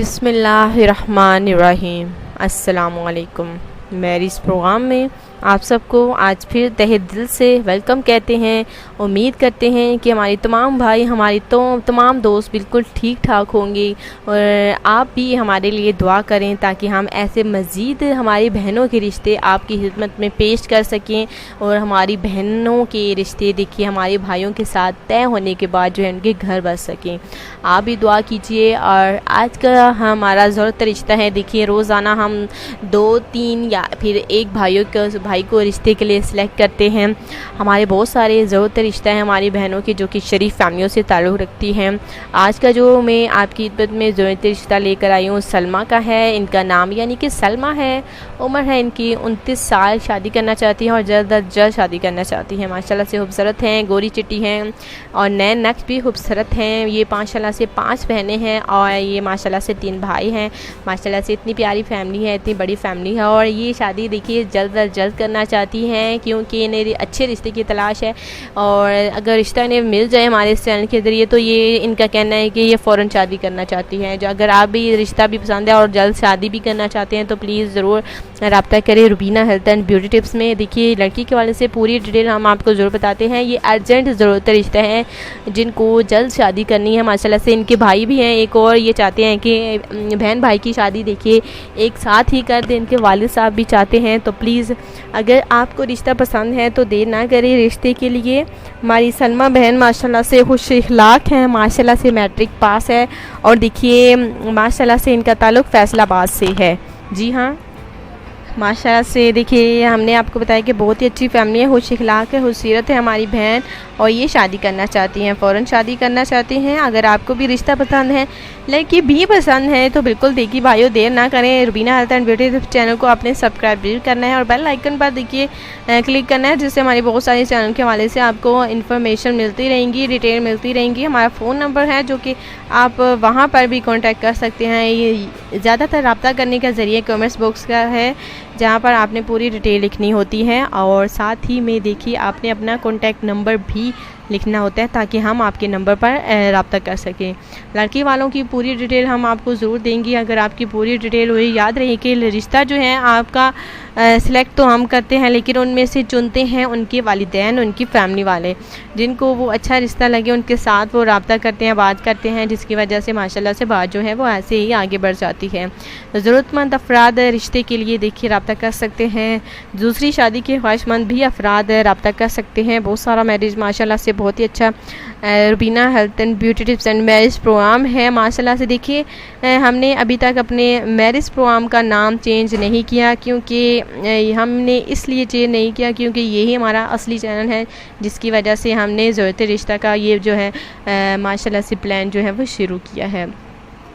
बिस्मिल्लाहिर्रहमानिर्रहीम। अस्सलामुअलैकुम। Marriage programme में आप सबको आज फिर तहे दिल से वेलकम कहते हैं। उम्मीद करते हैं कि हमारे तमाम भाई हमारी तमाम दोस्त बिल्कुल ठीक ठाक होंगे और आप भी हमारे लिए दुआ करें ताकि हम ऐसे मज़ीद हमारी बहनों के रिश्ते आपकी खिदमत में पेश कर सकें और हमारी बहनों के रिश्ते देखिए हमारे भाइयों के साथ तय होने के बाद जो है उनके घर बस सकें। आप भी दुआ कीजिए। और आज का हमारा ज़रूरत रिश्ता है, देखिए रोज़ाना हम 2-3 या फिर एक भाई को रिश्ते के लिए सिलेक्ट करते हैं। हमारे बहुत सारे ज़रूरत रिश्ता है हमारी बहनों के जो कि शरीफ फैमिलियों से ताल्लुक़ रखती हैं। आज का जो मैं आपकी खिदमत में ज़रूरत रिश्ता लेकर आई हूँ सलमा का है। इनका नाम यानी कि सलमा है। उम्र है इनकी 29 साल। शादी करना चाहती हैं और जल्द अज जल्द शादी करना चाहती हैं। माशाल्लाह से खूबसूरत हैं, गोरी चिट्टी हैं और नए नक्श भी खूबसूरत हैं। ये माशाल्लाह से 5 बहनें हैं और ये माशाल्लाह से 3 भाई हैं। माशाल्लाह से इतनी प्यारी फैमिली है, इतनी बड़ी फैमिली है और ये शादी देखिए जल्द अज जल्द करना चाहती हैं क्योंकि इन्हें अच्छे रिश्ते की तलाश है। और अगर रिश्ता इन्हें मिल जाए हमारे इस चैनल के ज़रिए तो ये इनका कहना है कि ये फ़ौरन शादी करना चाहती हैं। जो अगर आप भी रिश्ता भी पसंद है और जल्द शादी भी करना चाहते हैं तो प्लीज़ ज़रूर रब्ता करें Rubina health and beauty tips में। देखिए लड़की के वाले से पूरी डिटेल हम आपको ज़रूर बताते हैं। ये अर्जेंट ज़रूरत रिश्ता है जिनको जल्द शादी करनी है। माशाल्लाह से इनके भाई भी हैं एक और, ये चाहते हैं कि बहन भाई की शादी देखिए एक साथ ही कर दें। इनके वालिद साहब भी चाहते हैं। तो प्लीज़ अगर आपको रिश्ता पसंद है तो देर ना करें रिश्ते के लिए। हमारी सलमा बहन माशाल्लाह से खुश इखलाक हैं, माशाल्लाह से मैट्रिक पास है और देखिए माशाल्लाह से इनका ताल्लुक़ फैसलाबाद से है। जी हाँ, माशाल्लाह से देखिए हमने आपको बताया कि बहुत ही अच्छी फैमिली है, खुश इखलाक है, खूबसूरत है हमारी बहन और ये शादी करना चाहती हैं, फ़ौरन शादी करना चाहती हैं। अगर आपको भी रिश्ता पसंद है, लड़की भी पसंद है तो बिल्कुल देखिए भाइयों देर ना करें। Rubina health and beauty channel को आपने सब्सक्राइब भी करना है और बेल आइकन पर देखिए क्लिक करना है जिससे हमारी बहुत सारे चैनल के हवाले से आपको इन्फॉर्मेशन मिलती रहेंगी, डिटेल मिलती रहेंगी। हमारा फ़ोन नंबर है जो कि आप वहाँ पर भी कॉन्टैक्ट कर सकते हैं। ये ज़्यादातर रब्ता करने का ज़रिए कमेंट्स बॉक्स का है जहाँ पर आपने पूरी डिटेल लिखनी होती है और साथ ही में देखिए आपने अपना कॉन्टैक्ट नंबर भी लिखना होता है ताकि हम आपके नंबर पर रब्ता कर सकें। लड़की वालों की पूरी डिटेल हम आपको ज़रूर देंगे। अगर आपकी पूरी डिटेल हुई, याद रहे कि रिश्ता जो है आपका सिलेक्ट तो हम करते हैं लेकिन उनमें से चुनते हैं उनके वालिदैन, उनकी फैमिली वाले जिनको वो अच्छा रिश्ता लगे उनके साथ वो रब्ता करते हैं, बात करते हैं, जिसकी वजह से माशाल्लाह से बात जो है वो ऐसे ही आगे बढ़ जाती है। ज़रूरतमंद अफराद रिश्ते के लिए देखिए रब्ता कर सकते हैं। दूसरी शादी के ख्वाहिशमंद भी अफराद रब्ता कर सकते हैं। बहुत सारा मैरिज माशाल्लाह से बहुत ही अच्छा Rubina health and beauty tips and marriage programme है। माशाल्लाह से देखिए हमने अभी तक अपने मैरिज प्रोग्राम का नाम चेंज नहीं किया क्योंकि हमने इसलिए चेंज नहीं किया क्योंकि यही हमारा असली चैनल है जिसकी वजह से हमने ज़रूरत रिश्ता का ये जो है माशाल्लाह से प्लान जो है वो शुरू किया है।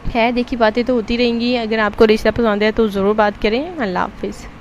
खैर देखिए बातें तो होती रहेंगी। अगर आपको रिश्ता पसंद है तो ज़रूर बात करें। अल्लाह हाफ़िज़।